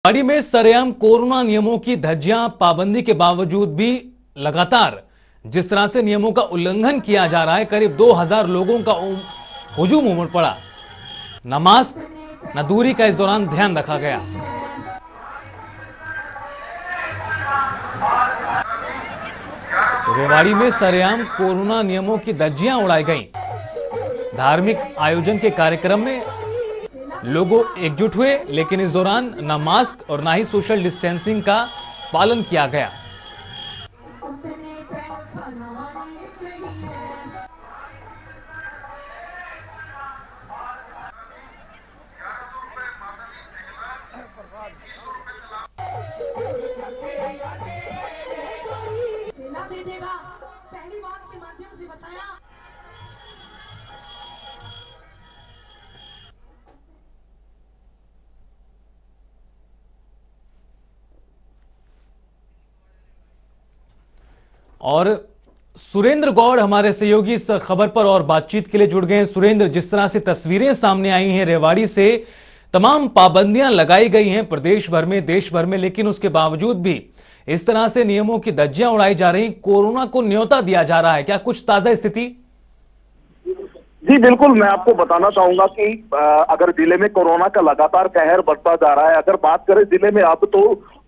रेवाड़ी में सरेआम कोरोना नियमों की धज्जियां पाबंदी के बावजूद भी लगातार जिस तरह से नियमों का उल्लंघन किया जा रहा है, करीब 2000 लोगों का हुजूम उमड़ पड़ा। न मास्क न दूरी का इस दौरान ध्यान रखा गया। तो रेवाड़ी में सरेआम कोरोना नियमों की धज्जियां उड़ाई गईं। धार्मिक आयोजन के कार्यक्रम में लोगों एकजुट हुए, लेकिन इस दौरान न मास्क और न ही सोशल डिस्टेंसिंग का पालन किया गया। पहली बात के माध्यम से बताया। और सुरेंद्र गौड़ हमारे सहयोगी इस खबर पर और बातचीत के लिए जुड़ गए हैं। सुरेंद्र, जिस तरह से तस्वीरें सामने आई हैं रेवाड़ी से, तमाम पाबंदियां लगाई गई हैं प्रदेश भर में, देश भर में, लेकिन उसके बावजूद भी इस तरह से नियमों की धज्जियां उड़ाई जा रही, कोरोना को न्योता दिया जा रहा है। क्या कुछ ताजा स्थिति? जी बिल्कुल, मैं आपको बताना चाहूंगा कि अगर जिले में कोरोना का लगातार कहर बढ़ता जा रहा है, अगर बात करें जिले में अब तो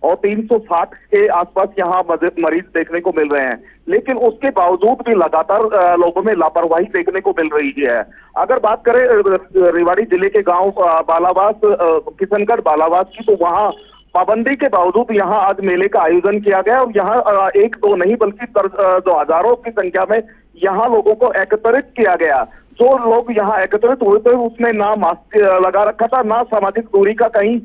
और 360 के आसपास यहाँ मरीज देखने को मिल रहे हैं, लेकिन उसके बावजूद भी लगातार लोगों में लापरवाही देखने को मिल रही है। अगर बात करें रेवाड़ी जिले के गांव बालावास, किशनगढ़ बालावास की, तो वहाँ पाबंदी के बावजूद यहाँ आज मेले का आयोजन किया गया और यहाँ एक दो नहीं बल्कि जो हजारों की संख्या में यहाँ लोगों को एकत्रित किया गया। जो लोग यहाँ एकत्रित हुए थे उसने ना मास्क लगा रखा था, ना सामाजिक दूरी का कहीं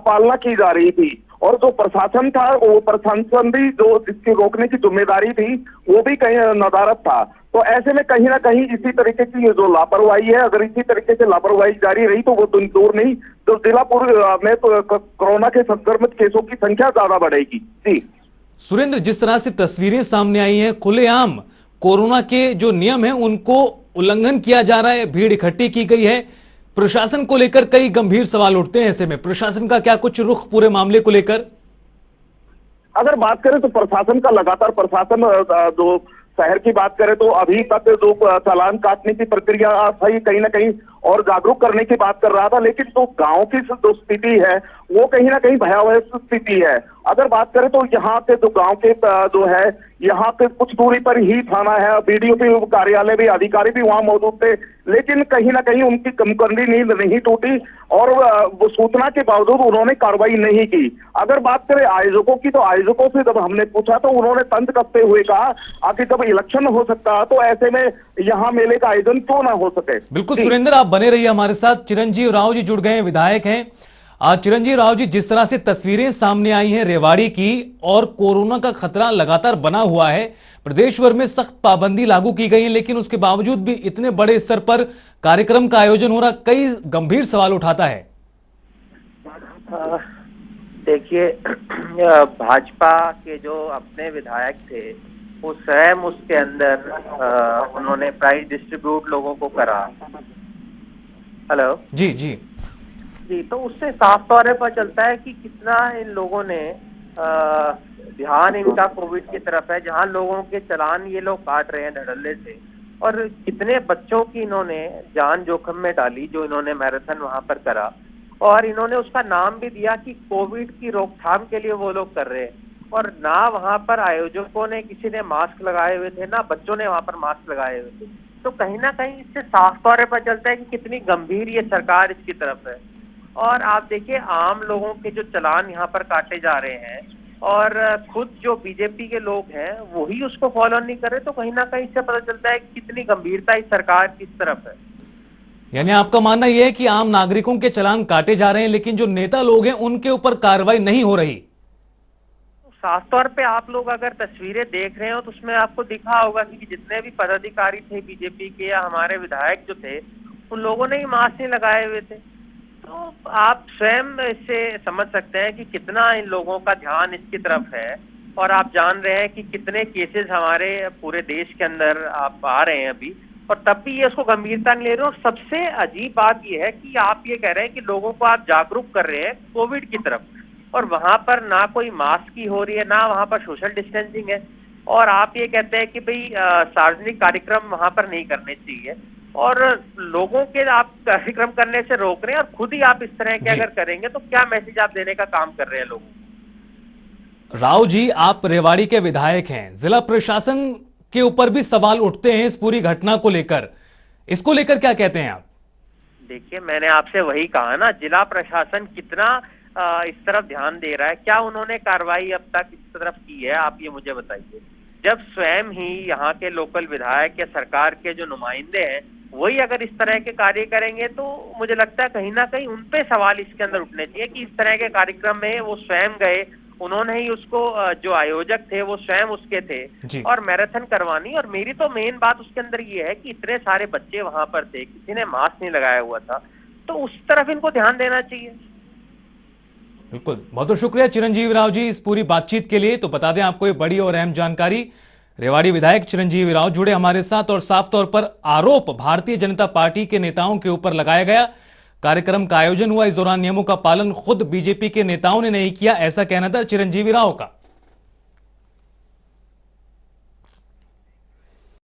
पालना की जा रही थी, और जो प्रशासन था वो प्रशासन भी जो जिसकी रोकने की जिम्मेदारी थी वो भी कहीं नदारद था। तो ऐसे में कहीं ना कहीं इसी तरीके की जो लापरवाही है, अगर इसी तरीके से लापरवाही जारी रही तो वो दूर नहीं, तो जिलापुर में तो कोरोना के संक्रमित केसों की संख्या ज्यादा बढ़ेगी। जी सुरेंद्र, जिस तरह से तस्वीरें सामने आई हैं, खुलेआम कोरोना के जो नियम हैं उनको उल्लंघन किया जा रहा है, भीड़ इकट्ठी की गई है। प्रशासन को लेकर कई गंभीर सवाल उठते हैं। ऐसे में प्रशासन का क्या कुछ रुख पूरे मामले को लेकर? अगर बात करें तो प्रशासन का लगातार प्रशासन जो शहर की बात करें तो अभी तक जो चालान काटने की प्रक्रिया थी कहीं ना कहीं और जागरूक करने की बात कर रहा था, लेकिन जो गांव की जो स्थिति है वो कहीं ना कहीं भयावह स्थिति है। अगर बात करें तो यहाँ के जो गांव के जो है यहाँ पे कुछ दूरी पर ही थाना है, बीडीओ भी कार्यालय भी, अधिकारी भी वहां मौजूद थे, लेकिन कहीं ना कहीं उनकी कमकंडी नींद नहीं टूटी और वो सूचना के बावजूद उन्होंने कार्रवाई नहीं की। अगर बात करें आयोजकों की, तो आयोजकों से जब हमने पूछा तो उन्होंने तंज कसते हुए कहा आखिर जब इलेक्शन हो सकता है तो ऐसे में यहाँ मेले का आयोजन क्यों ना हो सके। बिल्कुल सुरेंद्र, आप बने रहिए हमारे साथ। चिरंजीव राव जी जुड़ गए हैं, विधायक हैं। आज चिरंजीव राव जी, जिस तरह से तस्वीरें सामने आई हैं रेवाड़ी की और कोरोना का खतरा लगातार बना हुआ है, प्रदेश भर में सख्त पाबंदी लागू की गई है, लेकिन उसके बावजूद भी इतने बड़े स्तर पर कार्यक्रम का आयोजन हो रहा, कई गंभीर सवाल उठाता है। देखिए, भाजपा के जो अपने विधायक थे वो स्वयं उसके अंदर उन्होंने प्राइज डिस्ट्रीब्यूट लोगों को करा। हेलो जी जी जी, तो उससे साफ तौर पर चलता है कि कितना इन लोगों ने ध्यान इनका कोविड की तरफ है, जहां लोगों के चालान ये लोग काट रहे हैं धड़ल्ले से, और कितने बच्चों की इन्होंने जान जोखिम में डाली जो इन्होंने मैराथन वहां पर करा, और इन्होंने उसका नाम भी दिया कि कोविड की रोकथाम के लिए वो लोग कर रहे हैं। और ना वहां पर आयोजकों ने किसी ने मास्क लगाए हुए थे, ना बच्चों ने वहां पर मास्क लगाए हुए थे। तो कहीं ना कहीं इससे साफ तौर पर चलता है कि कितनी गंभीर ये सरकार इसकी तरफ है। और आप देखिए, आम लोगों के जो चालान यहाँ पर काटे जा रहे हैं और खुद जो बीजेपी के लोग हैं वही उसको फॉलो नहीं कर रहे, तो कहीं ना कहीं इससे पता चलता है कि कितनी गंभीरता इस सरकार की तरफ है। यानी आपका मानना यह है कि आम नागरिकों के चालान काटे जा रहे हैं, लेकिन जो नेता लोग हैं उनके ऊपर कार्रवाई नहीं हो रही। साफ तौर पे आप लोग अगर तस्वीरें देख रहे हो तो उसमें आपको दिखा होगा कि जितने भी पदाधिकारी थे बीजेपी के या हमारे विधायक जो थे, उन लोगों ने ही मास्क नहीं लगाए हुए थे। तो आप स्वयं इससे समझ सकते हैं कि कितना इन लोगों का ध्यान इसकी तरफ है, और आप जान रहे हैं कि कितने केसेस हमारे पूरे देश के अंदर आप आ रहे हैं अभी, और तब भी ये उसको गंभीरता नहीं ले रहे। और सबसे अजीब बात ये है कि आप ये कह रहे हैं कि लोगों को आप जागरूक कर रहे हैं कोविड की तरफ, और वहां पर ना कोई मास्क की हो रही है, ना वहां पर सोशल डिस्टेंसिंग है, और आप ये कहते हैं कि भाई सार्वजनिक कार्यक्रम वहां पर नहीं करने चाहिए, और लोगों के आप कार्यक्रम करने से रोक रहे हैं, और खुद ही आप इस तरह के जी। अगर करेंगे तो क्या मैसेज आप देने का काम कर रहे हैं लोगों को? राव जी, आप रेवाड़ी के विधायक हैं, जिला प्रशासन के ऊपर भी सवाल उठते हैं इस पूरी घटना को लेकर, इसको लेकर क्या कहते हैं आप? देखिए, मैंने आपसे वही कहा ना, जिला प्रशासन कितना इस तरफ ध्यान दे रहा है, क्या उन्होंने कार्रवाई अब तक इस तरफ की है, आप ये मुझे बताइए। जब स्वयं ही यहाँ के लोकल विधायक या सरकार के जो नुमाइंदे हैं वही अगर इस तरह के कार्य करेंगे, तो मुझे लगता है कहीं ना कहीं उनपे सवाल इसके अंदर उठने चाहिए कि इस तरह के कार्यक्रम में वो स्वयं गए, उन्होंने ही उसको, जो आयोजक थे वो स्वयं उसके थे, और मैराथन करवानी। और मेरी तो मेन बात उसके अंदर ये है कि इतने सारे बच्चे वहां पर थे, किसी ने मास्क नहीं लगाया हुआ था, तो उस तरफ इनको ध्यान देना चाहिए। बिल्कुल, बहुत बहुत शुक्रिया चिरंजीवी राव जी इस पूरी बातचीत के लिए। तो बता दें आपको ये बड़ी और अहम जानकारी, रेवाड़ी विधायक चिरंजीवी राव जुड़े हमारे साथ और साफ तौर पर आरोप भारतीय जनता पार्टी के नेताओं के ऊपर लगाया गया। कार्यक्रम का आयोजन हुआ, इस दौरान नियमों का पालन खुद बीजेपी के नेताओं ने नहीं किया, ऐसा कहना था चिरंजीवी राव का।